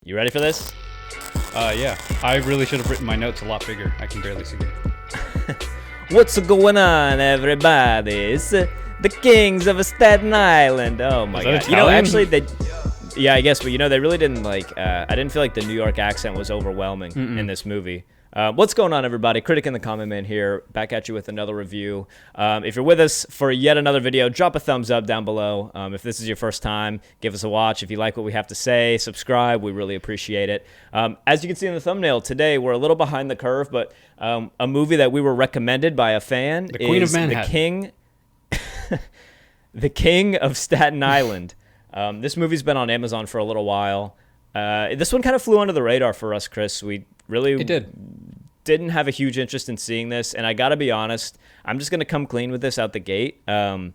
You ready for this? Yeah. I really should have written my notes a lot bigger. I can barely see it. What's going on, everybody? It's the Kings of Staten Island. Oh my god! Italian? Actually, yeah, I guess, but they really didn't I didn't feel like the New York accent was overwhelming in this movie. What's going on, everybody? Critic in the Comment Man here, back at you with another review. If you're with us for yet another video, drop a thumbs up down below. If this is your first time, give us a watch. If you like what we have to say, subscribe. We really appreciate it. As you can see in the thumbnambell, today we're a little behind the curve, but a movie that we were recommended by a fan The Queen of Manhattan. The King of Staten Island. This movie's been on Amazon for a little while. This one kind of flew under the radar for us, Chris. We really didn't have a huge interest in seeing this, and I gotta be honest, I'm just gonna come clean with this out the gate. I'm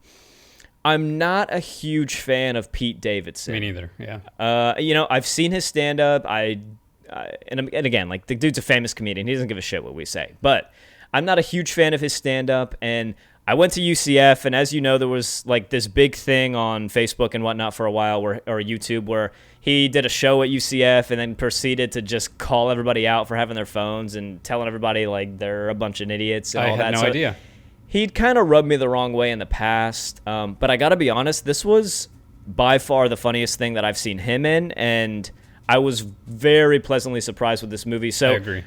not a huge fan of Pete Davidson. Me neither. Yeah. I've seen his stand-up. And again, like, the dude's a famous comedian. He doesn't give a shit what we say. But I'm not a huge fan of his stand-up, and I went to UCF, and as you know, there was like this big thing on Facebook and whatnot for a while, or YouTube, where he did a show at UCF and then proceeded to just call everybody out for having their phones and telling everybody like they're a bunch of idiots and all that. I had no idea. He'd kind of rubbed me the wrong way in the past, but I gotta be honest, this was by far the funniest thing that I've seen him in, and I was very pleasantly surprised with this movie. So I agree.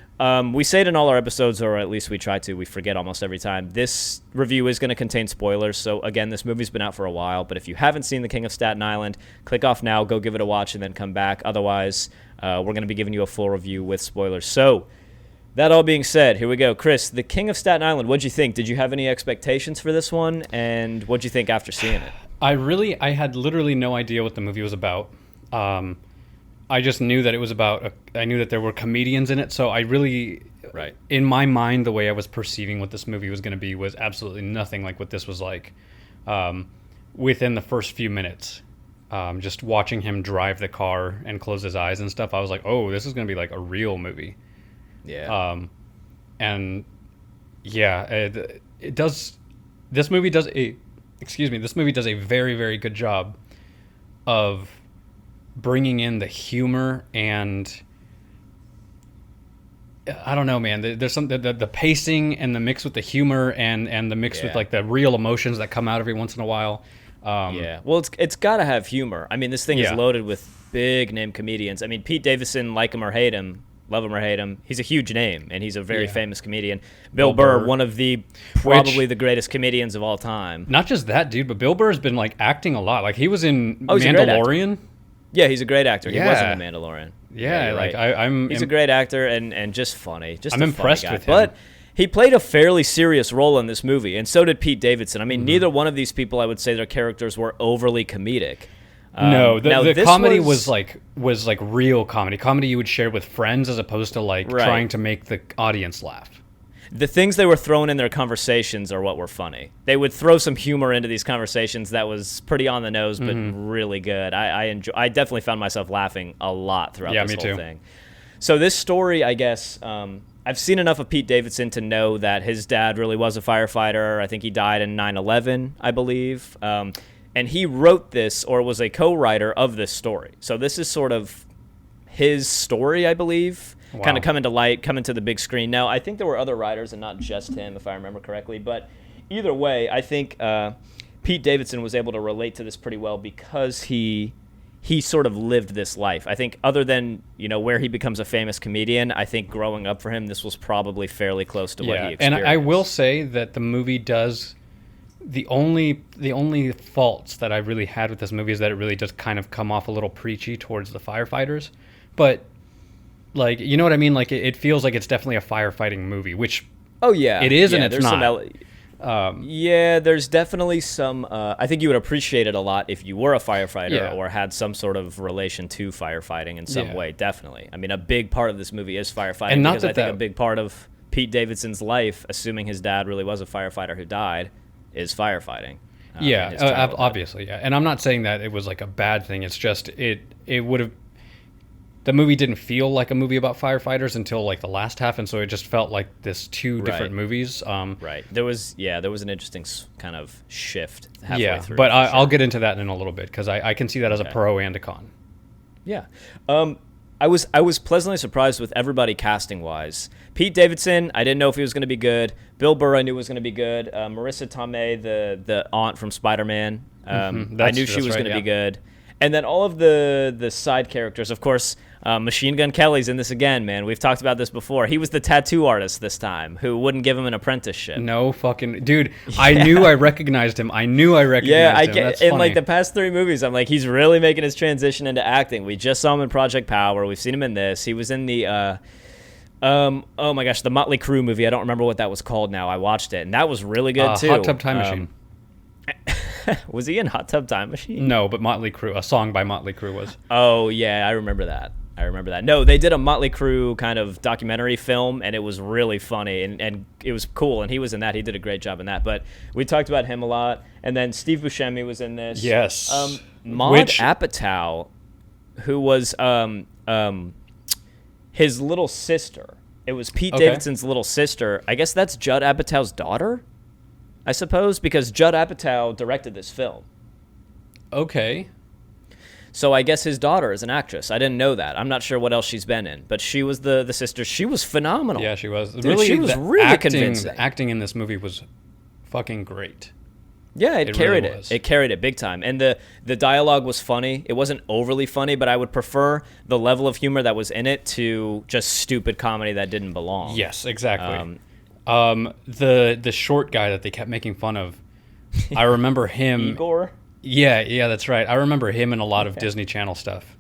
We say it in all our episodes, or at least we try to. We forget almost every time. This review is going to contain spoilers. So again, this movie's been out for a while. But if you haven't seen The King of Staten Island, click off now, go give it a watch, and then come back. Otherwise, we're going to be giving you a full review with spoilers. So that all being said, here we go. Chris, The King of Staten Island, what'd you think? Did you have any expectations for this one? And what'd you think after seeing it? I had literally no idea what the movie was about. I just knew that it was about, I knew that there were comedians in it, so I really, in my mind, the way I was perceiving what this movie was going to be was absolutely nothing like what this was like. Within the first few minutes, just watching him drive the car and close his eyes and stuff, I was like, oh, this is going to be like a real movie. Yeah. And yeah, it does, this movie does a very, very good job of bringing in the humor, and I don't know, man. There's some the pacing and the mix with the humor and the mix with like the real emotions that come out every once in a while. Well, it's got to have humor. I mean, this thing is loaded with big name comedians. I mean, Pete Davidson, like him or hate him, love him or hate him, he's a huge name, and he's a very famous comedian. Bill Burr, one of the probably the greatest comedians of all time. Not just that, dude, but Bill Burr's been like acting a lot. Like he was in Mandalorian. Yeah, he's a great actor. He was in The Mandalorian. Yeah, right. He's a great actor and just funny. I'm impressed with him. But he played a fairly serious role in this movie, and so did Pete Davidson. I mean, neither one of these people, I would say, their characters were overly comedic. No, the comedy was like real comedy. Comedy you would share with friends as opposed to like trying to make the audience laugh. The things they were throwing in their conversations are what were funny. They would throw some humor into these conversations that was pretty on the nose, but really good. I definitely found myself laughing a lot throughout this whole thing. So this story, I guess, I've seen enough of Pete Davidson to know that his dad really was a firefighter. I think he died in 9/11, I believe. And he wrote this, or was a co-writer of this story. So this is sort of his story, I believe. Wow. Kind of coming to light, coming to the big screen. Now, I think there were other writers and not just him, if I remember correctly. But either way, I think Pete Davidson was able to relate to this pretty well because he sort of lived this life. I think other than, where he becomes a famous comedian, I think growing up for him, this was probably fairly close to what he experienced. And I will say that the movie does, the only faults that I really had with this movie is that it really does kind of come off a little preachy towards the firefighters. But like, you know what I mean? Like, it feels like it's definitely a firefighting movie, which it is, and it's not. There's definitely some. I think you would appreciate it a lot if you were a firefighter or had some sort of relation to firefighting in some way. Definitely. I mean, a big part of this movie is firefighting, and because I think a big part of Pete Davidson's life, assuming his dad really was a firefighter who died, is firefighting. Obviously, yeah. And I'm not saying that it was like a bad thing. It's just it would have. The movie didn't feel like a movie about firefighters until like the last half, and so it just felt like this two different movies. There was an interesting kind of shift halfway through. But I'll get into that in a little bit because I can see that as a pro and a con. Yeah. I was pleasantly surprised with everybody casting wise. Pete Davidson, I didn't know if he was going to be good. Bill Burr, I knew was going to be good. Marissa Tomei, the aunt from Spider-Man, I knew she was going to be good. And then all of the side characters, of course. Machine Gun Kelly's in this again, man. We've talked about this before. He was the tattoo artist this time who wouldn't give him an apprenticeship. No fucking dude. Yeah. I knew I recognized him. Him. That's in funny. like the past 3 movies, I'm like, he's really making his transition into acting. We just saw him in Project Power. We've seen him in this. He was in the oh my gosh, the Motley Crue movie. I don't remember what that was called now. I watched it and that was really good too. Hot Tub Time Machine. Was he in Hot Tub Time Machine? No, but Motley Crue, a song by Motley Crue was. Oh yeah, I remember that. No, they did a Motley Crue kind of documentary film, and it was really funny, and it was cool, and he was in that. He did a great job in that. But we talked about him a lot. And then Steve Buscemi was in this. Yes. Maude Apatow, who was his little sister. It was Pete Davidson's little sister. I guess that's Judd Apatow's daughter, I suppose, because Judd Apatow directed this film. Okay. So I guess his daughter is an actress. I didn't know that. I'm not sure what else she's been in, but she was the sister. She was phenomenal. Yeah, she was. Dude, really, she was really convincing. Acting in this movie was fucking great. Yeah, it carried really it. It carried it big time. And the dialogue was funny. It wasn't overly funny, but I would prefer the level of humor that was in it to just stupid comedy that didn't belong. Yes, exactly. The short guy that they kept making fun of, I remember him. Igor? Yeah, that's right. I remember him in a lot of Disney Channel stuff.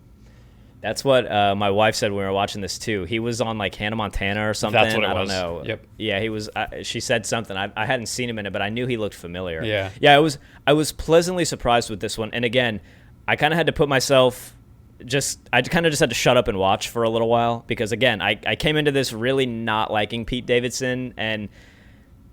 That's what my wife said when we were watching this too. He was on like Hannah Montana or something. That's what it was. I don't know. Yep. Yeah, he was. She said something. I hadn't seen him in it, but I knew he looked familiar. Yeah. Yeah, I was pleasantly surprised with this one. And again, I kind of had to put myself. I kind of just had to shut up and watch for a little while because again, I came into this really not liking Pete Davidson and.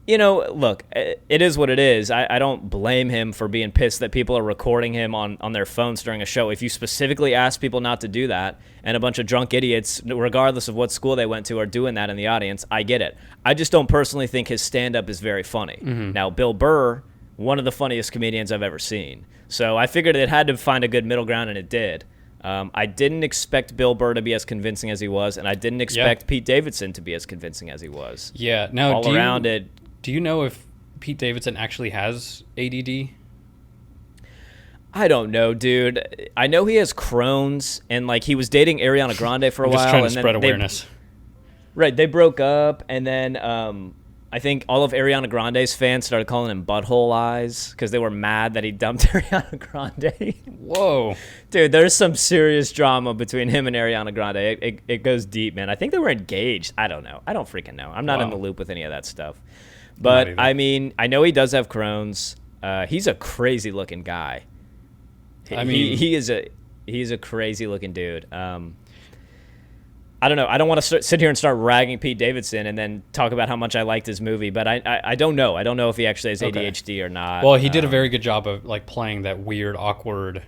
You know, look, it is what it is. I don't blame him for being pissed that people are recording him on their phones during a show. If you specifically ask people not to do that, and a bunch of drunk idiots, regardless of what school they went to, are doing that in the audience, I get it. I just don't personally think his stand-up is very funny. Mm-hmm. Now, Bill Burr, one of the funniest comedians I've ever seen. So I figured it had to find a good middle ground, and it did. I didn't expect Bill Burr to be as convincing as he was, and I didn't expect Pete Davidson to be as convincing as he was. Yeah. Now, all around it. Do you know if Pete Davidson actually has ADD? I don't know, dude. I know he has Crohn's, and like he was dating Ariana Grande for a while. Just trying to spread awareness. Right, they broke up, and then I think all of Ariana Grande's fans started calling him Butthole Eyes because they were mad that he dumped Ariana Grande. Whoa. Dude, there's some serious drama between him and Ariana Grande. It goes deep, man. I think they were engaged. I don't know. I don't freaking know. I'm not in the loop with any of that stuff. But, I mean, I know he does have Crohn's. He's a crazy-looking guy. I mean, he's a crazy-looking dude. I don't know. I don't want to sit here and start ragging Pete Davidson and then talk about how much I liked his movie, but I don't know. I don't know if he actually has ADHD or not. Well, he did a very good job of like playing that weird, awkward,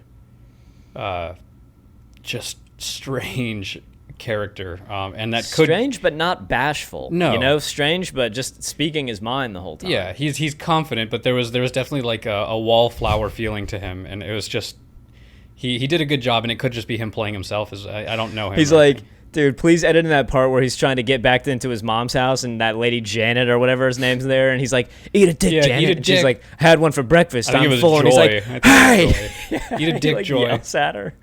just strange character, and that strange but not bashful. No, you know, strange but just speaking his mind the whole time. Yeah, he's confident, but there was definitely like a wallflower feeling to him, and it was just he did a good job, and it could just be him playing himself. I don't know him. He's like, dude, please edit in that part where he's trying to get back into his mom's house, and that lady Janet or whatever his name's there, and he's like, eat a dick, Janet. Eat a dick. And she's like, had one for breakfast. I'm full. Joy. And he's like, hey, eat a dick, like, Joy. Yells at her.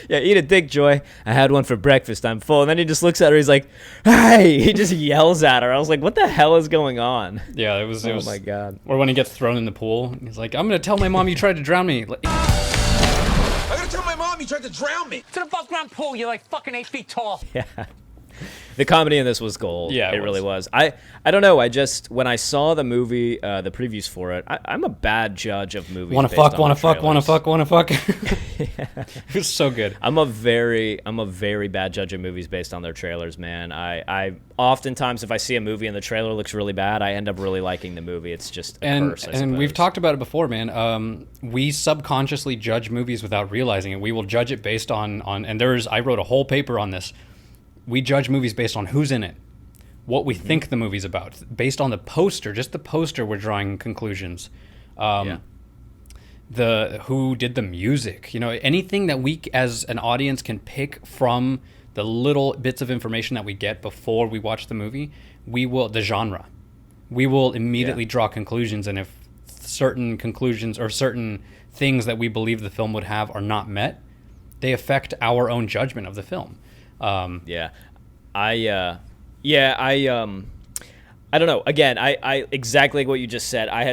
Yeah, eat a dick, Joy. I had one for breakfast. I'm full. And then he just looks at her. He's like, hey. He just yells at her. I was like, what the hell is going on? Yeah, it was. Oh, my God. Or when he gets thrown in the pool, he's like, I'm going to tell my mom you tried to drown me. I'm going to tell my mom you tried to drown me. It's an above ground pool. You're like fucking 8 feet tall. Yeah. The comedy in this was gold. Yeah, it really was. I don't know. When I saw the movie, the previews for it, I'm a bad judge of movies. Want to fuck. Yeah. It was so good. I'm a very bad judge of movies based on their trailers, man. I oftentimes, if I see a movie and the trailer looks really bad, I end up really liking the movie. It's just a curse, I suppose. And we've talked about it before, man. We subconsciously judge movies without realizing it. We will judge it based on and I wrote a whole paper on this. We judge movies based on who's in it, what we think the movie's about, based on the poster. Just the poster, we're drawing conclusions. Who did the music? You know, anything that we as an audience can pick from the little bits of information that we get before we watch the movie, the genre, we will immediately draw conclusions. And if certain conclusions or certain things that we believe the film would have are not met, they affect our own judgment of the film. I don't know. Again, I exactly what you just said. I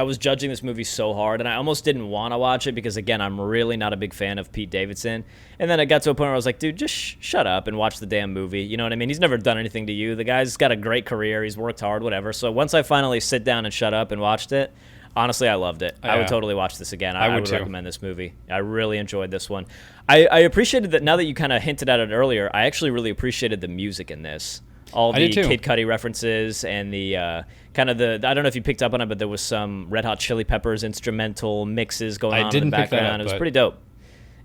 was judging this movie so hard, and I almost didn't want to watch it because, again, I'm really not a big fan of Pete Davidson. And then I got to a point where I was like, dude, just shut up and watch the damn movie. You know what I mean? He's never done anything to you. The guy's got a great career. He's worked hard, whatever. So once I finally sit down and shut up and watched it, honestly, I loved it. I would totally watch this again. I would recommend this movie. I really enjoyed this one. I appreciated that. Now that you kind of hinted at it earlier, I actually really appreciated the music in this. All the Kid Cudi references and the I don't know if you picked up on it, but there was some Red Hot Chili Peppers instrumental mixes going on in the background. It was pretty dope.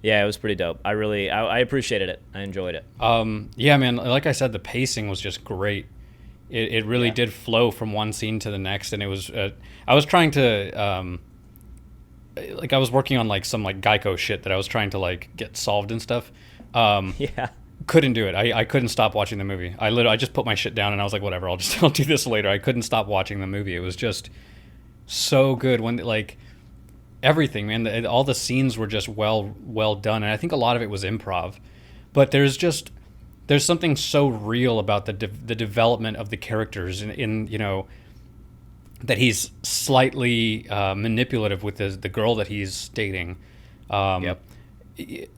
Yeah, it was pretty dope. I appreciated it. I enjoyed it. Yeah, man. Like I said, the pacing was just great. It really did flow from one scene to the next, and it was. I was trying to, I was working on like some like Geico shit that I was trying to like get solved and stuff. Couldn't do it. I couldn't stop watching the movie. I just put my shit down and I was like, whatever. I'll do this later. I couldn't stop watching the movie. It was just so good when like everything, man. All the scenes were just well done, and I think a lot of it was improv. But there's something so real about the development of the characters in that he's slightly manipulative with the girl that he's dating. Yep.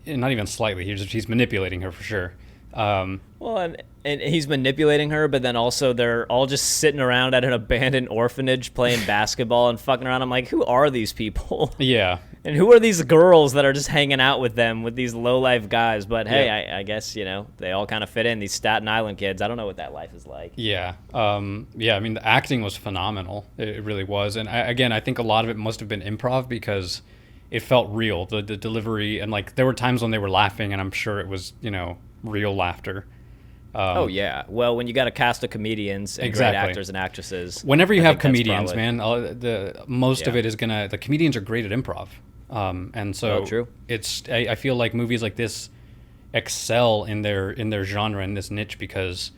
Not even slightly. He's manipulating her for sure. Well, and he's manipulating her, but then also they're all just sitting around at an abandoned orphanage playing basketball and fucking around. I'm like, who are these people? Yeah. And who are these girls that are just hanging out with them, with these low-life guys? But hey, I guess, they all kind of fit in, these Staten Island kids. I don't know what that life is like. Yeah. I mean, the acting was phenomenal. It really was. And I think a lot of it must have been improv because it felt real, the delivery. And, like, there were times when they were laughing, and I'm sure it was, real laughter. Oh, yeah. Well, when you got a cast of comedians and great actors and actresses. Whenever you have comedians, man, most of it is the comedians are great at improv. And so true. I feel like movies like this excel in their genre, in this niche, because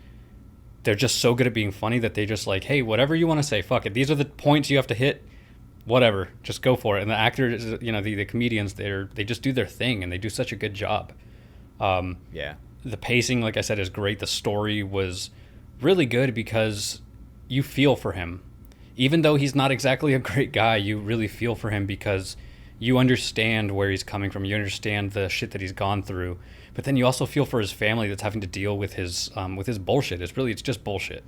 they're just so good at being funny that they just like, hey, whatever you want to say, fuck it. These are the points you have to hit. Whatever, just go for it. And the actors, the comedians, they just do their thing, and they do such a good job. The pacing, like I said, is great. The story was really good because you feel for him. Even though he's not exactly a great guy, you really feel for him because you understand where he's coming from. You understand the shit that he's gone through. But then you also feel for his family that's having to deal with his bullshit. It's just bullshit.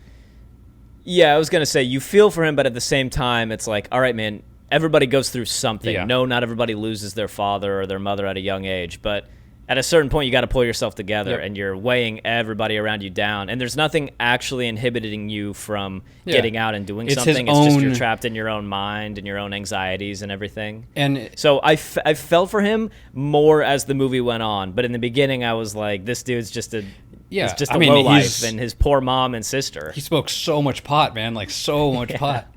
Yeah, I was going to say, you feel for him, but at the same time, it's like, all right, man, everybody goes through something. Yeah. No, not everybody loses their father or their mother at a young age, but at a certain point, you got to pull yourself together, and you're weighing everybody around you down. And there's nothing actually inhibiting you from getting out and doing something. It's just you're trapped in your own mind and your own anxieties and everything. And so I felt for him more as the movie went on. But in the beginning, I was like, this dude's just a lowlife, and his poor mom and sister. He smoked so much pot, man, like so much pot.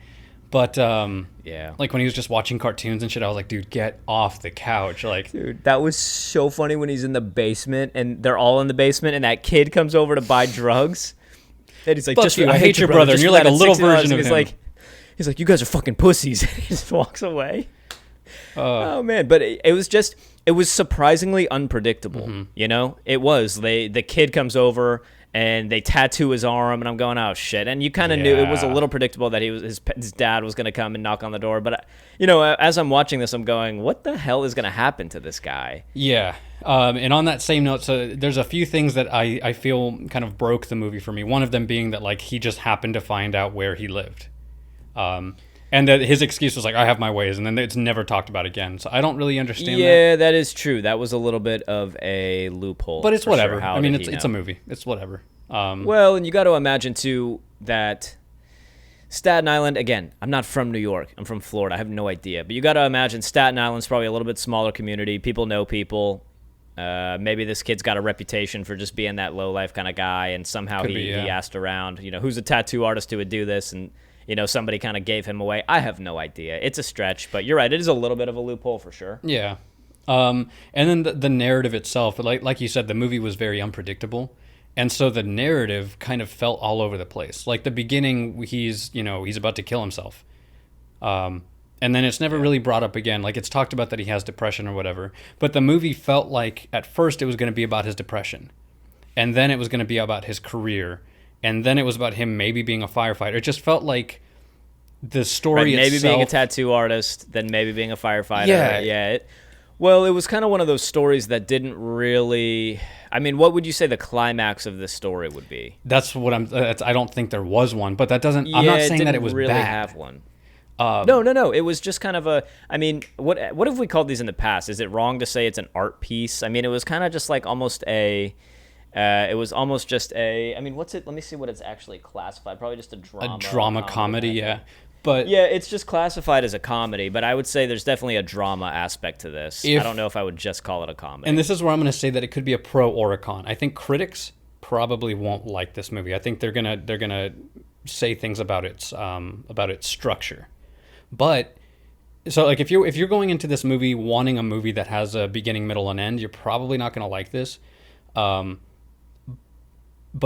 But like when he was just watching cartoons and shit, I was like, dude, get off the couch. Like, dude, that was so funny when he's in the basement and they're all in the basement and that kid comes over to buy drugs. And he's like, I hate your brother. And you're like a little version of him. He's like, you guys are fucking pussies. And he just walks away. Oh man, but it was surprisingly unpredictable. Mm-hmm. It was. The kid comes over and they tattoo his arm, and I'm going, oh shit. And you kind of knew it was a little predictable that his dad was going to come and knock on the door. But as I'm watching this, I'm going, what the hell is going to happen to this guy? Yeah. And on that same note, so there's a few things that I feel kind of broke the movie for me. One of them being that like he just happened to find out where he lived. And that his excuse was like, I have my ways, and then it's never talked about again. So I don't really understand that. Yeah, that is true. That was a little bit of a loophole. But it's whatever. Sure. I mean, it's a movie. It's whatever. Well, and you got to imagine, too, that Staten Island, again, I'm not from New York. I'm from Florida. I have no idea. But you got to imagine Staten Island's probably a little bit smaller community. People know people. Maybe this kid's got a reputation for just being that low-life kind of guy, and somehow he asked around, who's a tattoo artist who would do this, and somebody kind of gave him away. I have no idea. It's a stretch, but you're right. It is a little bit of a loophole for sure. Yeah. And then the narrative itself, like you said, the movie was very unpredictable. And so the narrative kind of felt all over the place. Like the beginning, he's about to kill himself. And then it's never really brought up again. Like it's talked about that he has depression or whatever. But the movie felt like at first it was going to be about his depression. And then it was going to be about his career. And then it was about him maybe being a firefighter. It just felt like the story maybe itself... being a tattoo artist, then maybe being a firefighter. Yeah. Yeah. Well, it was kind of one of those stories that didn't really... I mean, what would you say the climax of this story would be? That's what I don't think there was one, but that doesn't... I'm not saying that it was really bad. Have one. No. It was just kind of a... I mean, what have we called these in the past? Is it wrong to say it's an art piece? I mean, it was kind of just like almost a... it was almost just a... I mean, what's it... Let me see what it's actually classified. Probably just a drama. A drama comedy, yeah. But yeah, it's just classified as a comedy, but I would say there's definitely a drama aspect to this. I don't know if I would just call it a comedy. And this is where I'm going to say that it could be a pro or a con. I think critics probably won't like this movie. I think they're gonna say things about its structure. But so like if you're going into this movie wanting a movie that has a beginning, middle, and end, you're probably not going to like this. But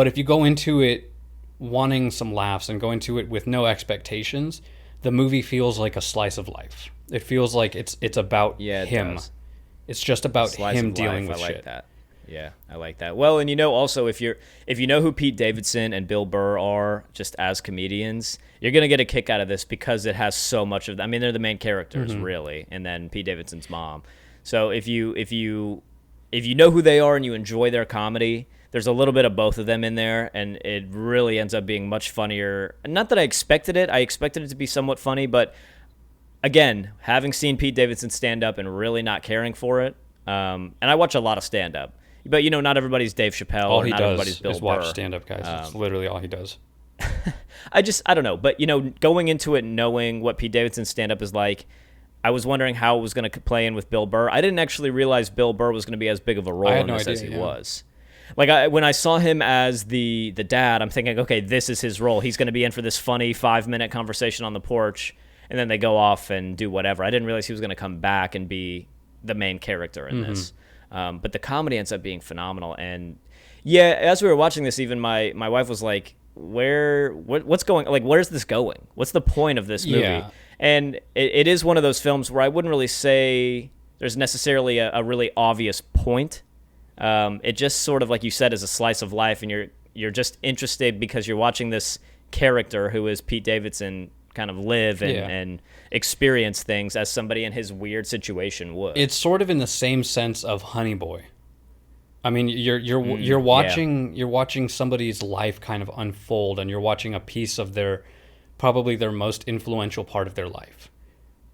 if you go into it wanting some laughs and go into it with no expectations, the movie feels like a slice of life. It feels like it's about him. Does. It's just about him dealing with shit. I like shit. that. Yeah, I like that. Well, and also if you know who Pete Davidson and Bill Burr are just as comedians, you're gonna get a kick out of this because it has so much of. I mean, they're the main characters really, and then Pete Davidson's mom. So if you know who they are and you enjoy their comedy, there's a little bit of both of them in there, and it really ends up being much funnier. Not that I expected it. I expected it to be somewhat funny, but again, having seen Pete Davidson stand up and really not caring for it, and I watch a lot of stand up, but not everybody's Dave Chappelle. All or he not does everybody's Bill is Burr. watch stand up, guys. It's literally all he does. I don't know, but going into it knowing what Pete Davidson's stand up is like, I was wondering how it was going to play in with Bill Burr. I didn't actually realize Bill Burr was going to be as big of a role in this as he was. Like when I saw him as the dad, I'm thinking, okay, this is his role. He's going to be in for this funny 5-minute conversation on the porch, and then they go off and do whatever. I didn't realize he was going to come back and be the main character in this. But the comedy ends up being phenomenal. And yeah, as we were watching this, even my wife was like, what's going, like, where's this going? What's the point of this movie? Yeah. And it is one of those films where I wouldn't really say there's necessarily a really obvious point. It just sort of, like you said, is a slice of life, and you're just interested because you're watching this character who is Pete Davidson kind of live and experience things as somebody in his weird situation would. It's sort of in the same sense of Honey Boy. I mean, you're watching somebody's life kind of unfold, and you're watching a piece of probably their most influential part of their life.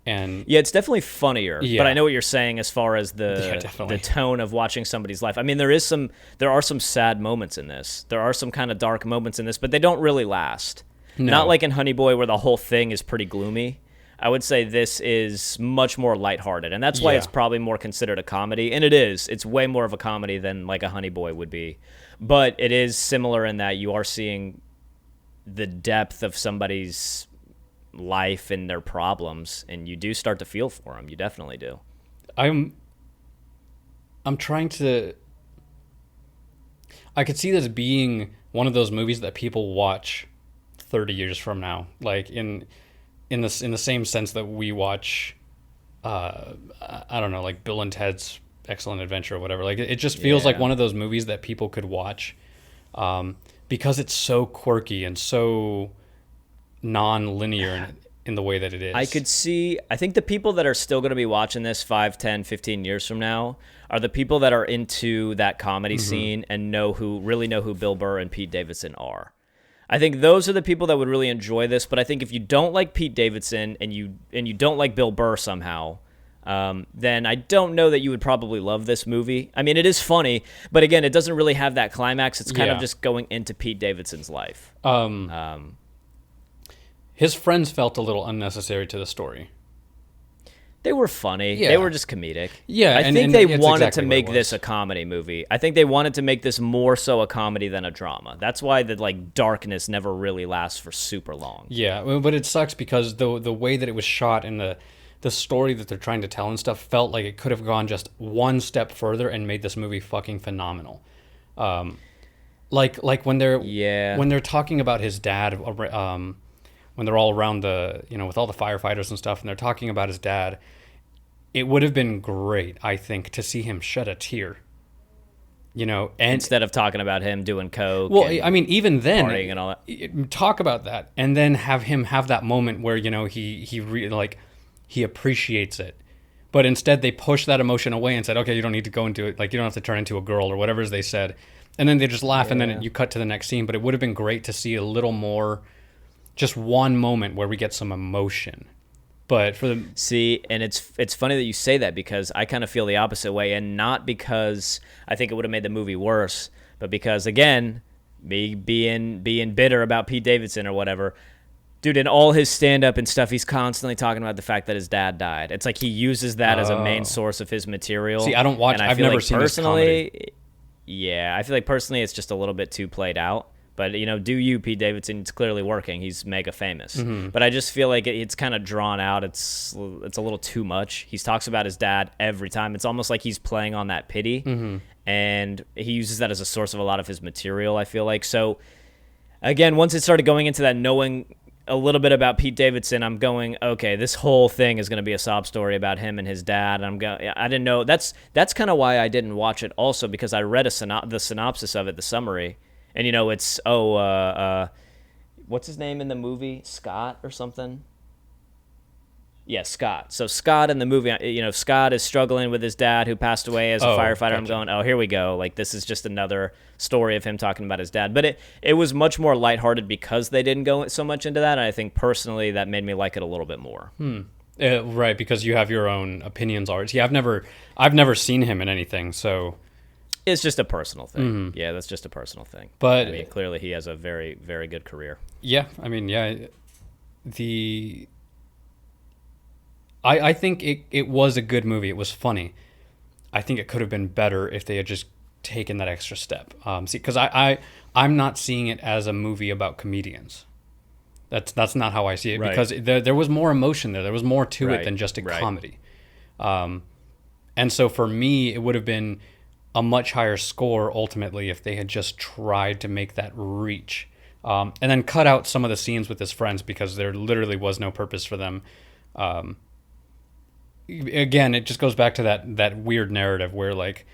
And yeah, it's definitely funnier, but I know what you're saying as far as the tone of watching somebody's life. I mean, there are some sad moments in this. There are some kind of dark moments in this, but they don't really last. No. Not like in Honey Boy where the whole thing is pretty gloomy. I would say this is much more lighthearted, and that's why it's probably more considered a comedy. And it is. It's way more of a comedy than like a Honey Boy would be. But it is similar in that you are seeing the depth of somebody's life and their problems, and you do start to feel for them. You definitely do. I'm trying to... I could see this being one of those movies that people watch 30 years from now, like in the same sense that we watch I don't know, like Bill and Ted's Excellent Adventure or whatever. Like it just feels like one of those movies that people could watch because it's so quirky and so non-linear in the way that it is. I think the people that are still going to be watching this 5, 10, 15 years from now are the people that are into that comedy scene and really know who Bill Burr and Pete Davidson are. I think those are the people that would really enjoy this, but I think if you don't like Pete Davidson and you don't like Bill Burr somehow, then I don't know that you would probably love this movie. I mean, it is funny, but again, it doesn't really have that climax. It's kind of just going into Pete Davidson's life. His friends felt a little unnecessary to the story. They were funny. Yeah. They were just comedic. Yeah, I think they wanted to make this a comedy movie. I think they wanted to make this more so a comedy than a drama. That's why the darkness never really lasts for super long. Yeah, but it sucks because the way that it was shot and the story that they're trying to tell and stuff felt like it could have gone just one step further and made this movie fucking phenomenal. Like when they're talking about his dad, when they're all around with all the firefighters and stuff, and they're talking about his dad, it would have been great, I think, to see him shed a tear. And instead of talking about him doing coke. Well, I mean, even then, partying and all that. Talk about that, and then have him have that moment where he appreciates it, but instead they push that emotion away and said, okay, you don't need to go into it, like you don't have to turn into a girl or whatever they said, and then they just laugh, and then you cut to the next scene. But it would have been great to see a little more, just one moment where we get some emotion. But and it's funny that you say that, because I kind of feel the opposite way, and not because I think it would have made the movie worse, but because, again, me being bitter about Pete Davidson or whatever, dude, in all his stand-up and stuff, he's constantly talking about the fact that his dad died. It's like he uses that as a main source of his material. See, I don't watch. I've never seen this comedy. Yeah, I feel like personally it's just a little bit too played out. But, do you, Pete Davidson? It's clearly working. He's mega famous. Mm-hmm. But I just feel like it's kind of drawn out. It's a little too much. He talks about his dad every time. It's almost like he's playing on that pity. Mm-hmm. And he uses that as a source of a lot of his material, I feel like. So, again, once it started going into that, knowing a little bit about Pete Davidson, I'm going, okay, this whole thing is going to be a sob story about him and his dad. And I didn't know. That's kind of why I didn't watch it also, because I read the synopsis of it, the summary. And, it's, what's his name in the movie? Scott or something? Yeah, Scott. So Scott in the movie, Scott is struggling with his dad who passed away as a firefighter. Gotcha. I'm going, here we go. Like, this is just another story of him talking about his dad. But it was much more lighthearted because they didn't go so much into that. And I think personally that made me like it a little bit more. Right, because you have your own opinions already. See, I've never seen him in anything, so... It's just a personal thing. Mm-hmm. Yeah, that's just a personal thing. But I mean, clearly he has a very, very good career. Yeah, I mean, I think it was a good movie. It was funny. I think it could have been better if they had just taken that extra step. Because I'm not seeing it as a movie about comedians. That's not how I see it. Right. Because there was more emotion there. There was more to it than just a comedy. And so for me, it would have been a much higher score ultimately if they had just tried to make that reach, and then cut out some of the scenes with his friends because there literally was no purpose for them. Again, it just goes back to that weird narrative where like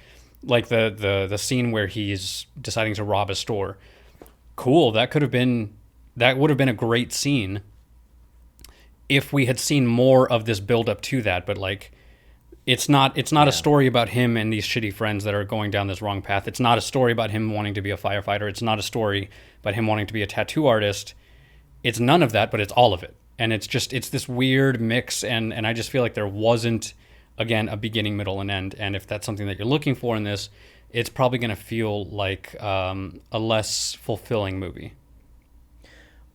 the scene where he's deciding to rob a store. Cool, that would have been a great scene if we had seen more of this build up to that, but like. It's not a story about him and these shitty friends that are going down this wrong path. It's not a story about him wanting to be a firefighter. It's not a story about him wanting to be a tattoo artist. It's none of that, but it's all of it. And it's this weird mix, and I just feel like there wasn't, again, a beginning, middle, and end. And if that's something that you're looking for in this, it's probably going to feel like a less fulfilling movie.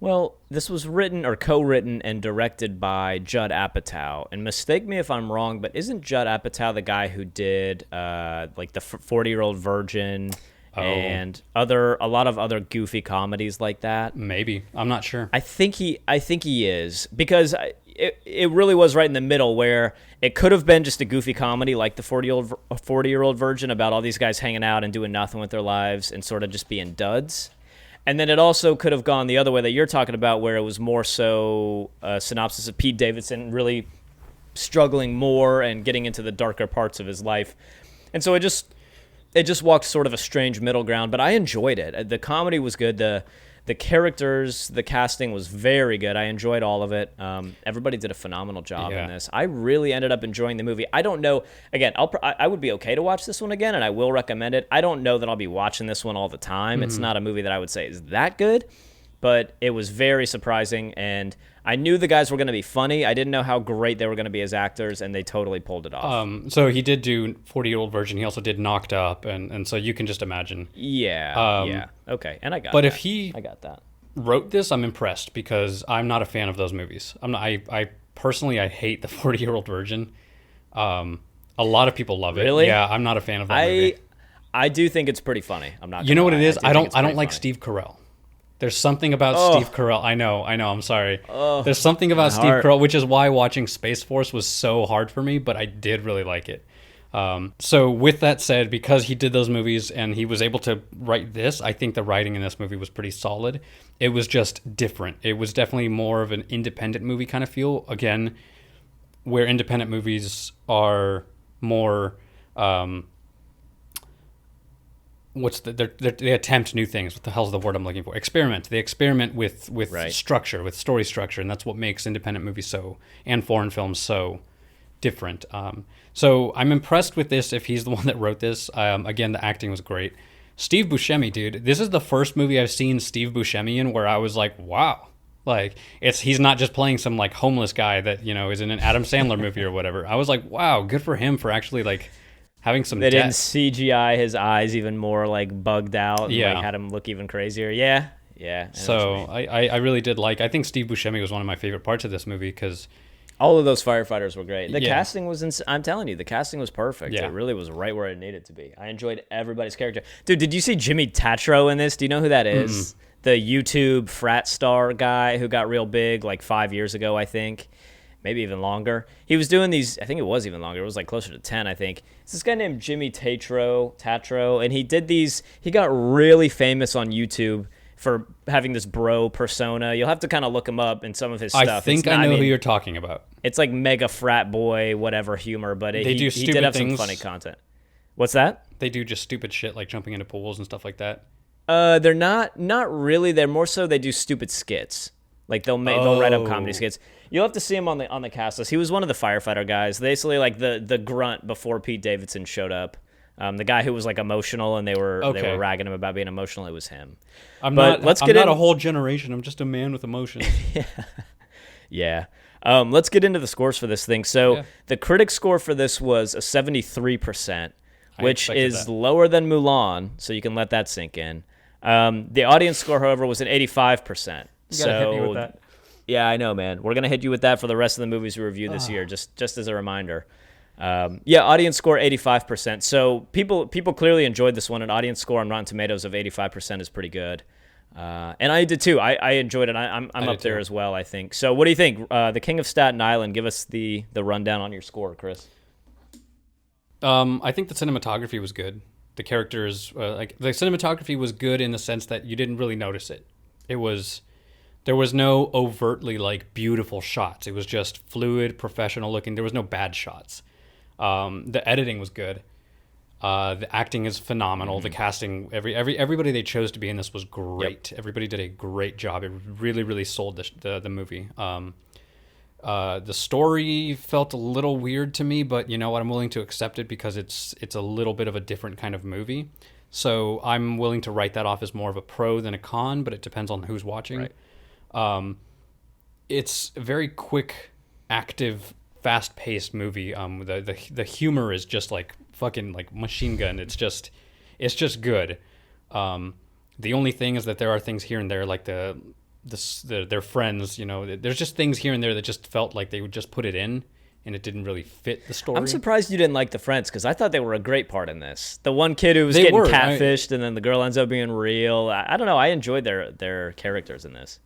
Well, this was written or co-written and directed by Judd Apatow. And mistake me if I'm wrong, but isn't Judd Apatow the guy who did like the 40-Year-Old Virgin and a lot of other goofy comedies like that? Maybe. I'm not sure. I think he is, because it really was right in the middle where it could have been just a goofy comedy like the 40-Year-Old Virgin about all these guys hanging out and doing nothing with their lives and sort of just being duds. And then it also could have gone the other way that you're talking about, where it was more so a synopsis of Pete Davidson really struggling more and getting into the darker parts of his life. And so it just walked sort of a strange middle ground, but I enjoyed it. The comedy was good. The characters, the casting was very good. I enjoyed all of it. Everybody did a phenomenal job in this. I really ended up enjoying the movie. I don't know. Again, I would be okay to watch this one again, and I will recommend it. I don't know that I'll be watching this one all the time. Mm-hmm. It's not a movie that I would say is that good, but it was very surprising, and I knew the guys were going to be funny. I didn't know how great they were going to be as actors, and they totally pulled it off. So he did do 40-Year-Old Virgin. He also did Knocked Up, and so you can just imagine. Yeah. Okay, and I got that. But if he I got that. wrote this, I'm impressed, because I'm not a fan of those movies. I personally hate the 40-Year-Old Virgin. A lot of people love it. Really? Yeah, I'm not a fan of that movie. I do think it's pretty funny. I'm not. You know what it is? I don't like funny. Steve Carell. There's something about Steve Carell. I know. I'm sorry. There's something about Steve heart. Carell, which is why watching Space Force was so hard for me, but I did really like it. So with that said, because he did those movies and he was able to write this, I think the writing in this movie was pretty solid. It was just different. It was definitely more of an independent movie kind of feel. Again, where independent movies are more, they attempt new things. What the hell's the word I'm looking for? Experiment. They experiment with structure, with story structure, and that's what makes independent movies and foreign films so different. So I'm impressed with this if he's the one that wrote this. Again, the acting was great. Steve Buscemi, dude, this is the first movie I've seen Steve Buscemi in where I was like, wow. Like, he's not just playing some like homeless guy that, is in an Adam Sandler movie or whatever. I was like, wow, good for him for actually like having some They didn't depth. CGI his eyes even more like bugged out and like had him look even crazier. Yeah. So I really did I think Steve Buscemi was one of my favorite parts of this movie because all of those firefighters were great. The casting was I'm telling you, the casting was perfect. Yeah. It really was right where it needed to be. I enjoyed everybody's character. Dude, did you see Jimmy Tatro in this? Do you know who that is? The YouTube frat star guy who got real big like 5 years ago, I think. Maybe even longer. He was doing these, I think it was even longer. It was like closer to 10, I think. It's this guy named Jimmy Tatro, and he did these, he got really famous on YouTube for having this bro persona. You'll have to kind of look him up in some of his stuff. I think I know who you're talking about. It's like mega frat boy, whatever humor, but he did have some funny content. What's that? They do just stupid shit like jumping into pools and stuff like that. They're not really. They're more so they do stupid skits. Like they'll write up comedy skits. You'll have to see him on the cast list. He was one of the firefighter guys. Basically like the grunt before Pete Davidson showed up. The guy who was like emotional and they were ragging him about being emotional. It was him. I'm not a whole generation. I'm just a man with emotions. Yeah. Let's get into the scores for this thing. So the critic score for this was a 73%, which is lower than Mulan. So you can let that sink in. The audience score, however, was an 85%. You gotta hit me with that. Yeah, I know, man. We're gonna hit you with that for the rest of the movies we review this year, just as a reminder. Audience score 85%. So people clearly enjoyed this one. An audience score on Rotten Tomatoes of 85% is pretty good. And I did too. I enjoyed it. I'm up there as well, I think. So what do you think? The King of Staten Island, give us the rundown on your score, Chris. I think the cinematography was good. The characters, the cinematography was good in the sense that you didn't really notice it. There was no overtly like beautiful shots. It was just fluid, professional looking. There was no bad shots. The editing was good. The acting is phenomenal. The casting, everybody they chose to be in this was great. Yep. Everybody did a great job. It really, really sold the movie. The story felt a little weird to me, but you know what? I'm willing to accept it because it's a little bit of a different kind of movie. So I'm willing to write that off as more of a pro than a con, but it depends on who's watching. Right. It's a very quick, active, fast-paced movie. The humor is just like fucking like machine gun. It's just good. The only thing is that there are things here and there like their friends. There's just things here and there that just felt like they would just put it in. And it didn't really fit the story. I'm surprised you didn't like the friends because I thought they were a great part in this. The one kid who was getting catfished and then the girl ends up being real. I don't know. I enjoyed their characters in this.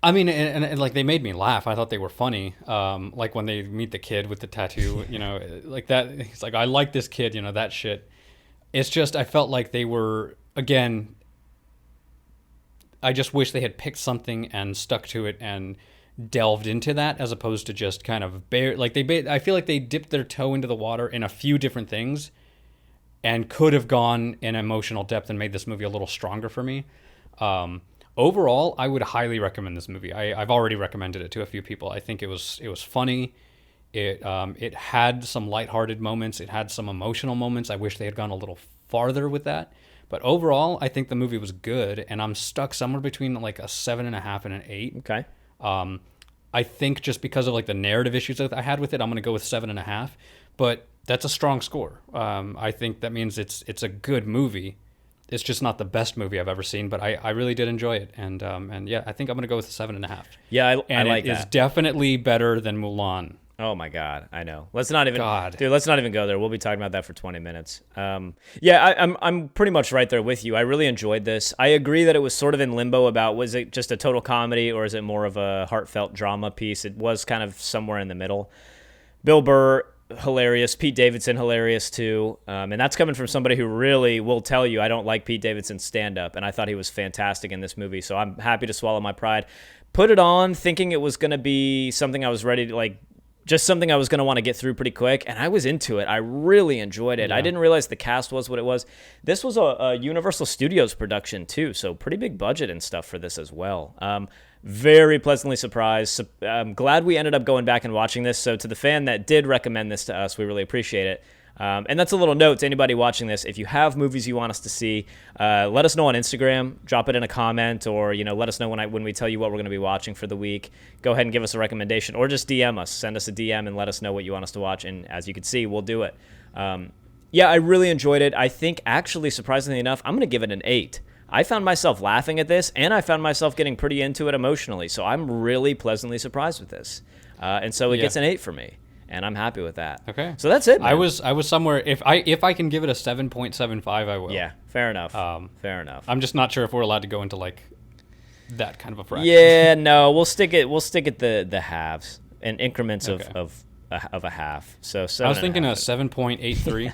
I mean, and like they made me laugh. I thought they were funny. Like when they meet the kid with the tattoo, like that. He's like, I like this kid, that shit. It's just, I felt like they were, again, I just wish they had picked something and stuck to it and delved into that as opposed to just kind of I feel like they dipped their toe into the water in a few different things and could have gone in emotional depth and made this movie a little stronger for me. Overall, I would highly recommend this movie. I've already recommended it to a few people. I think it was funny. It had some lighthearted moments. It had some emotional moments. I wish they had gone a little farther with that. But overall, I think the movie was good, and I'm stuck somewhere between like a 7.5 and an 8. Okay. I think just because of like the narrative issues that I had with it, I'm going to go with 7.5. But that's a strong score. I think that means it's a good movie. It's just not the best movie I've ever seen, but I really did enjoy it. And yeah, I think I'm going to go with a 7.5. Yeah, I like that. It is definitely better than Mulan. Oh my God, I know. Let's not even, God. dude. Let's not even go there. We'll be talking about that for 20 minutes. Yeah, I'm pretty much right there with you. I really enjoyed this. I agree that it was sort of in limbo about was it just a total comedy or is it more of a heartfelt drama piece? It was kind of somewhere in the middle. Bill Burr, hilarious. Pete Davidson, hilarious too. And that's coming from somebody who really will tell you I don't like Pete Davidson's stand-up, and I thought he was fantastic in this movie. So I'm happy to swallow my pride. Put it on thinking it was going to be something I was ready to like. Just something I was going to want to get through pretty quick, and I was into it. I really enjoyed it. Yeah. I didn't realize the cast was what it was. This was a Universal Studios production, too, so pretty big budget and stuff for this as well. Very pleasantly surprised. I'm glad we ended up going back and watching this, so to the fan that did recommend this to us, we really appreciate it. And that's a little note to anybody watching this. If you have movies you want us to see, let us know on Instagram. Drop it in a comment, or let us know when we tell you what we're going to be watching for the week. Go ahead and give us a recommendation, or just DM us. Send us a DM and let us know what you want us to watch. And as you can see, we'll do it. Yeah, I really enjoyed it. I think actually, surprisingly enough, I'm going to give it an 8. I found myself laughing at this, and I found myself getting pretty into it emotionally. So I'm really pleasantly surprised with this. And so it gets an 8 for me. And I'm happy with that. Okay. So that's it, man. I was somewhere. If I can give it a 7.75, I will. Yeah, fair enough. Fair enough. I'm just not sure if we're allowed to go into like that kind of a fraction. Yeah, no, we'll stick at the halves and increments of a half. So I was thinking a 7.83.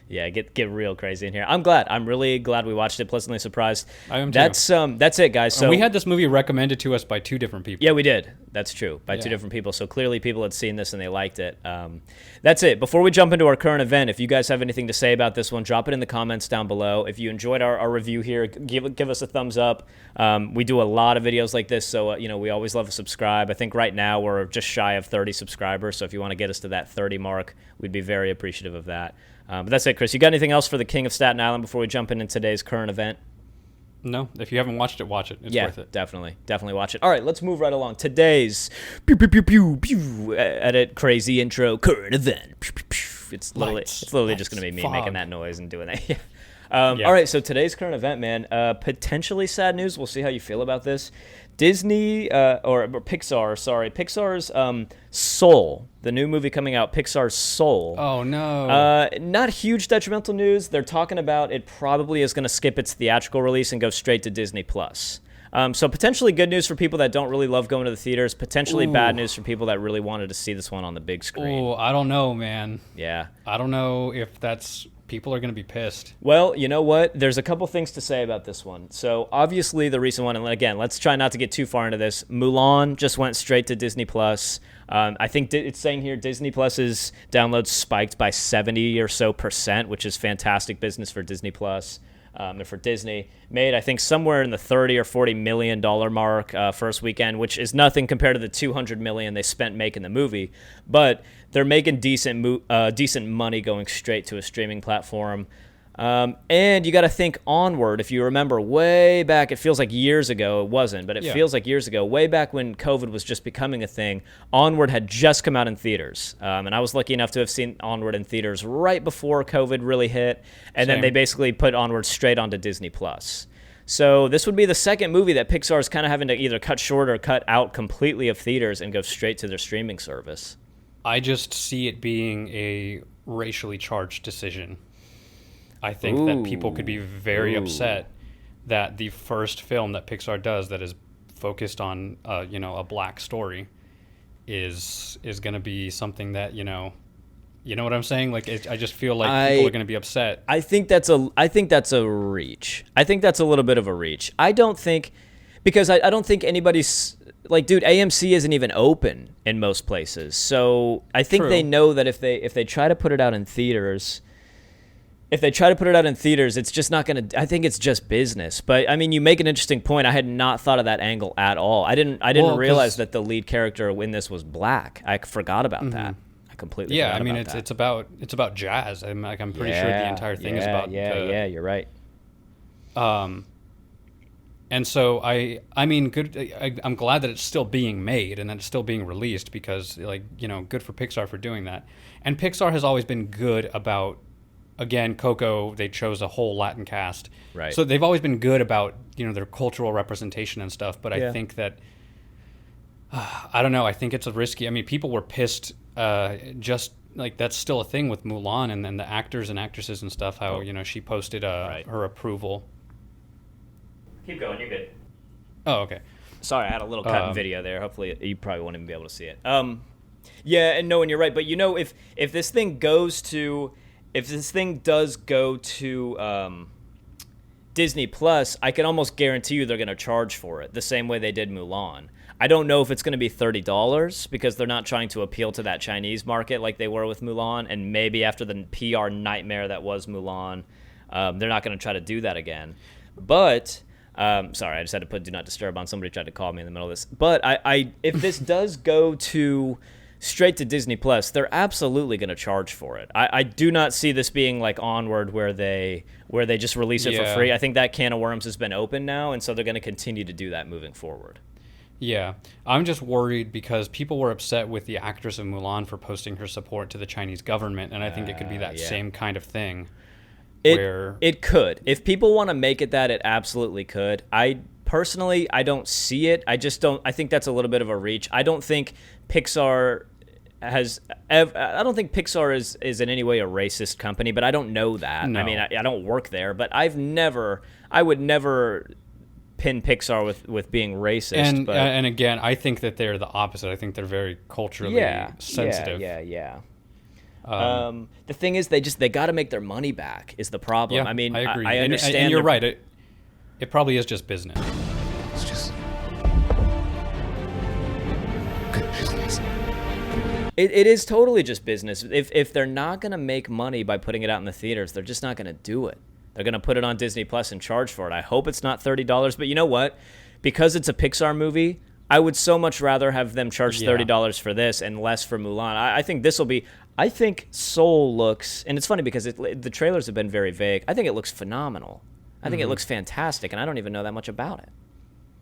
Yeah, get real crazy in here. I'm glad. I'm really glad we watched it. Pleasantly surprised. I am too. That's it, guys. So we had this movie recommended to us by 2 different people. Yeah, we did. That's true. By 2 different people. So clearly people had seen this and they liked it. That's it. Before we jump into our current event, if you guys have anything to say about this one, drop it in the comments down below. If you enjoyed our review here, give us a thumbs up. We do a lot of videos like this, so we always love a subscribe. I think right now we're just shy of 30 subscribers. So if you want to get us to that 30 mark, we'd be very appreciative of that. But that's it, Chris. You got anything else for the King of Staten Island before we jump into today's current event? No. If you haven't watched it, watch it. It's worth it. Definitely watch it. All right, let's move right along. Today's pew pew pew pew pew edit crazy intro current event. Pew, pew, pew. It's literally just going to be me making that noise and doing that. All right, so today's current event, man. Potentially sad news. We'll see how you feel about this. Disney or Pixar, sorry, Pixar's Soul, the new movie coming out, Pixar's Soul. Oh no. Not huge detrimental news. They're talking about it probably is going to skip its theatrical release and go straight to Disney Plus. So potentially good news for people that don't really love going to the theaters. Potentially bad news for people that really wanted to see this one on the big screen. Oh, I don't know, man. Yeah. I don't know if that's... People are going to be pissed. Well, you know what? There's a couple things to say about this one. So obviously the recent one, and again, let's try not to get too far into this. Mulan just went straight to Disney Plus. I think it's saying here Disney Plus's downloads spiked by 70 or so %, which is fantastic business for Disney Plus. And for Disney, made I think somewhere in the $30 or $40 million mark first weekend, which is nothing compared to the $200 million they spent making the movie. But they're making decent money going straight to a streaming platform. And you got to think Onward. If you remember way back, it feels like years ago. It wasn't, but it feels like years ago. Way back when COVID was just becoming a thing, Onward had just come out in theaters. And I was lucky enough to have seen Onward in theaters right before COVID really hit. And then they basically put Onward straight onto Disney Plus. So this would be the second movie that Pixar's kind of having to either cut short or cut out completely of theaters and go straight to their streaming service. I just see it being a racially charged decision. I think that people could be very upset that the first film that Pixar does that is focused on, a black story is going to be something that, you know what I'm saying? Like, I just feel like people are going to be upset. I think that's a reach. I think that's a little bit of a reach. I don't think anybody's like, dude, AMC isn't even open in most places. So I think they know that if they try to put it out in theaters, it's just not going to, I think it's just business. But I mean, you make an interesting point. I had not thought of that angle at all. I didn't realize that the lead character in this was black. I forgot about that. I completely forgot about that. it's about jazz. I'm pretty sure the entire thing is about you're right. And so I'm glad that it's still being made and that it's still being released because good for Pixar for doing that. And Pixar has always been good about, again, Coco, they chose a whole Latin cast. Right. So they've always been good about, their cultural representation and stuff. But I think that I don't know. I think it's a risky. I mean, people were pissed. Just like that's still a thing with Mulan, and then the actors and actresses and stuff. How she posted her approval. Keep going. You're good. Oh, okay. Sorry, I had a little cut in video there. Hopefully, you probably won't even be able to see it. Yeah, and no, and you're right. But if this thing does go to Disney Plus, I can almost guarantee you they're going to charge for it the same way they did Mulan. I don't know if it's going to be $30 because they're not trying to appeal to that Chinese market like they were with Mulan, and maybe after the PR nightmare that was Mulan, they're not going to try to do that again. But sorry, I just had to put Do Not Disturb on. Somebody tried to call me in the middle of this. But if this does go to straight to Disney Plus, they're absolutely going to charge for it. I do not see this being like Onward where they just release it for free. I think that can of worms has been opened now, and so they're going to continue to do that moving forward. Yeah, I'm just worried because people were upset with the actress of Mulan for posting her support to the Chinese government, and I think it could be that same kind of thing. It could. If people want to make it that, it absolutely could. Personally, I don't see it. I think that's a little bit of a reach. I don't think Pixar is in any way a racist company, but I don't know that. No. I mean, I don't work there, but I would never pin Pixar with being racist. And again, I think that they're the opposite. I think they're very culturally sensitive. Yeah. The thing is, they got to make their money back is the problem. Yeah, I mean, I agree. I understand. And you're right. It probably is just business. It's just good business. It is totally just business. If they're not going to make money by putting it out in the theaters, they're just not going to do it. They're going to put it on Disney Plus and charge for it. I hope it's not $30, but you know what? Because it's a Pixar movie, I would so much rather have them charge $30 for this and less for Mulan. I think this will be. I think Soul looks, and it's funny because the trailers have been very vague. I think it looks phenomenal. I think it looks fantastic, and I don't even know that much about it.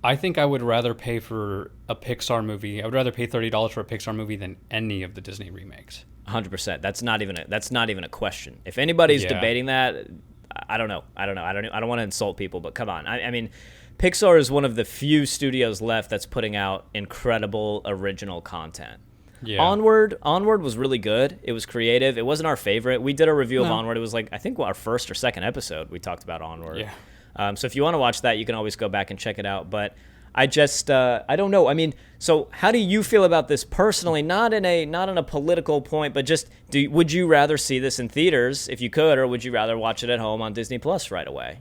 I think I would rather pay for a Pixar movie. I would rather pay $30 for a Pixar movie than any of the Disney remakes. 100%. That's not even a question. If anybody's debating that, I don't know. I don't want to insult people, but come on. I mean, Pixar is one of the few studios left that's putting out incredible original content. Yeah. Onward was really good. It was creative. It wasn't our favorite. We did a review of Onward. It was like, I think our first or second episode we talked about Onward. Yeah. So if you want to watch that, you can always go back and check it out. But I just I don't know. I mean, so how do you feel about this personally? Not in a political point, but just would you rather see this in theaters if you could, or would you rather watch it at home on Disney Plus right away?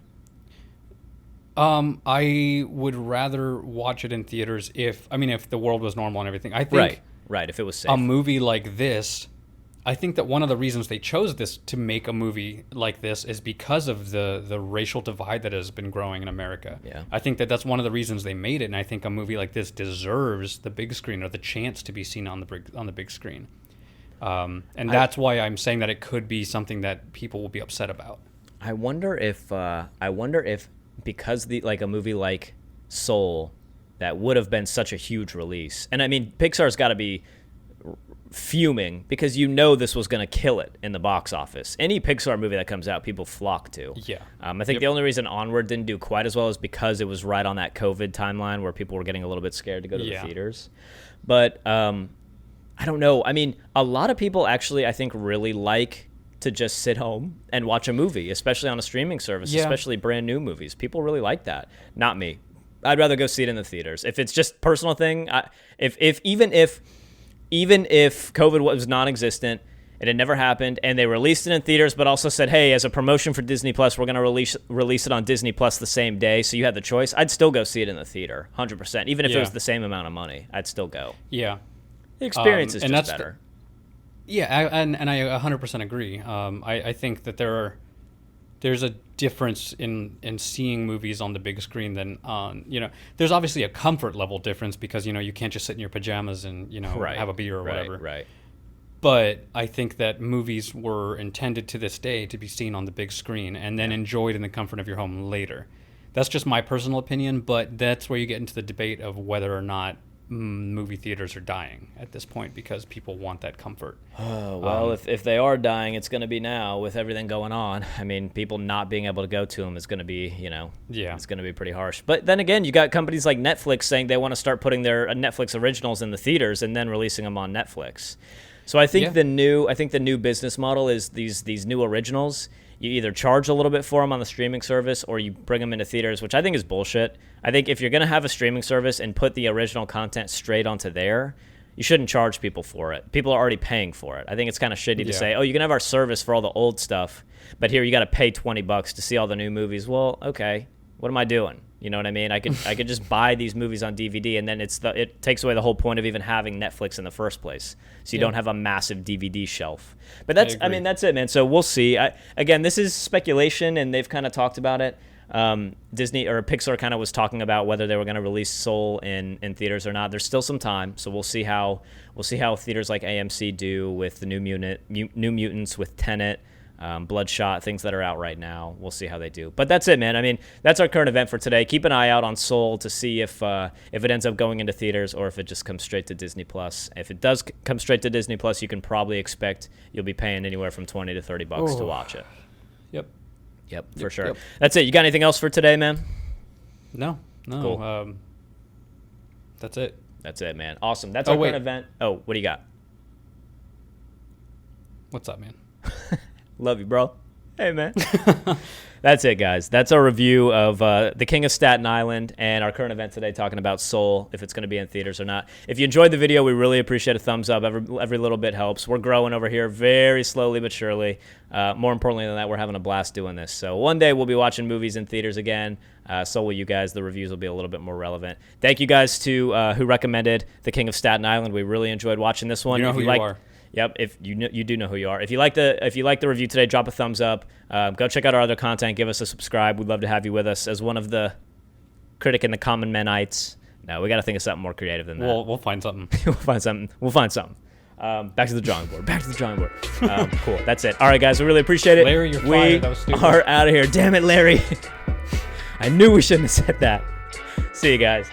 I would rather watch it in theaters if the world was normal and everything. I think Right, if it was safe. A movie like this, I think that one of the reasons they chose this to make a movie like this is because of the racial divide that has been growing in America. Yeah. I think that that's one of the reasons they made it, and I think a movie like this deserves the big screen or the chance to be seen on the big screen. And that's why I'm saying that it could be something that people will be upset about. I wonder if because a movie like Soul that would have been such a huge release. And I mean, Pixar's got to be fuming because this was going to kill it in the box office. Any Pixar movie that comes out, people flock to. Yeah. I think the only reason Onward didn't do quite as well is because it was right on that COVID timeline where people were getting a little bit scared to go to the theaters. But I don't know. I mean, a lot of people actually, I think, really like to just sit home and watch a movie, especially on a streaming service, especially brand new movies. People really like that. Not me. I'd rather go see it in the theaters. If it's just a personal thing, even if COVID was non-existent, it had never happened, and they released it in theaters, but also said, hey, as a promotion for Disney Plus, we're going to release it on Disney Plus the same day, so you had the choice, I'd still go see it in the theater, 100%. Even if it was the same amount of money, I'd still go. Yeah. The experience is just better. And I 100% agree. I think that there's a difference in seeing movies on the big screen than on, there's obviously a comfort level difference because, you can't just sit in your pajamas and, have a beer or whatever. Right. But I think that movies were intended to this day to be seen on the big screen and then enjoyed in the comfort of your home later. That's just my personal opinion, but that's where you get into the debate of whether or not movie theaters are dying at this point because people want that comfort. Oh, well, if they are dying, it's going to be now with everything going on. I mean, people not being able to go to them is going to be, it's going to be pretty harsh. But then again, you got companies like Netflix saying they want to start putting their Netflix originals in the theaters and then releasing them on Netflix. So I think the new business model is these new originals. You either charge a little bit for them on the streaming service or you bring them into theaters, which I think is bullshit. I think if you're going to have a streaming service and put the original content straight onto there, you shouldn't charge people for it. People are already paying for it. I think it's kind of shitty to say, oh, you can have our service for all the old stuff, but here you got to pay $20 to see all the new movies. Well, okay, what am I doing? You know what I mean? I could just buy these movies on DVD, and then it takes away the whole point of even having Netflix in the first place. So you don't have a massive DVD shelf. But that's that's it, man. So we'll see. Again, this is speculation, and they've kind of talked about it. Disney or Pixar kind of was talking about whether they were going to release Soul in theaters or not. There's still some time, so we'll see how theaters like AMC do with the New Mutants, with Tenet. Bloodshot, things that are out right now. We'll see how they do. But that's it, man. I mean, that's our current event for today. Keep an eye out on Soul to see if it ends up going into theaters or if it just comes straight to Disney Plus. If it does come straight to Disney Plus, you can probably expect you'll be paying anywhere from $20 to $30 to watch it. Yep, for sure. Yep. That's it. You got anything else for today, man? No. Cool. That's it. That's it, man. Awesome. That's our current event. Oh, what do you got? What's up, man? Love you, bro. Hey, man. That's it, guys. That's our review of The King of Staten Island and our current event today, talking about Soul, if it's going to be in theaters or not. If you enjoyed the video, we really appreciate a thumbs up. Every little bit helps. We're growing over here very slowly but surely. More importantly than that, we're having a blast doing this. So one day we'll be watching movies in theaters again. So will you guys. The reviews will be a little bit more relevant. Thank you guys to who recommended The King of Staten Island. We really enjoyed watching this one. You know who you are. Yep, if you do know who you are. If you like the review today, drop a thumbs up. Go check out our other content. Give us a subscribe. We'd love to have you with us as one of the Critic and the Common Menites. No, we got to think of something more creative than that. We'll find something. We'll find something. Back to the drawing board. Cool. That's it. All right, guys. We really appreciate it. Larry, you're fired. That was stupid. We are out of here. Damn it, Larry. I knew we shouldn't have said that. See you guys.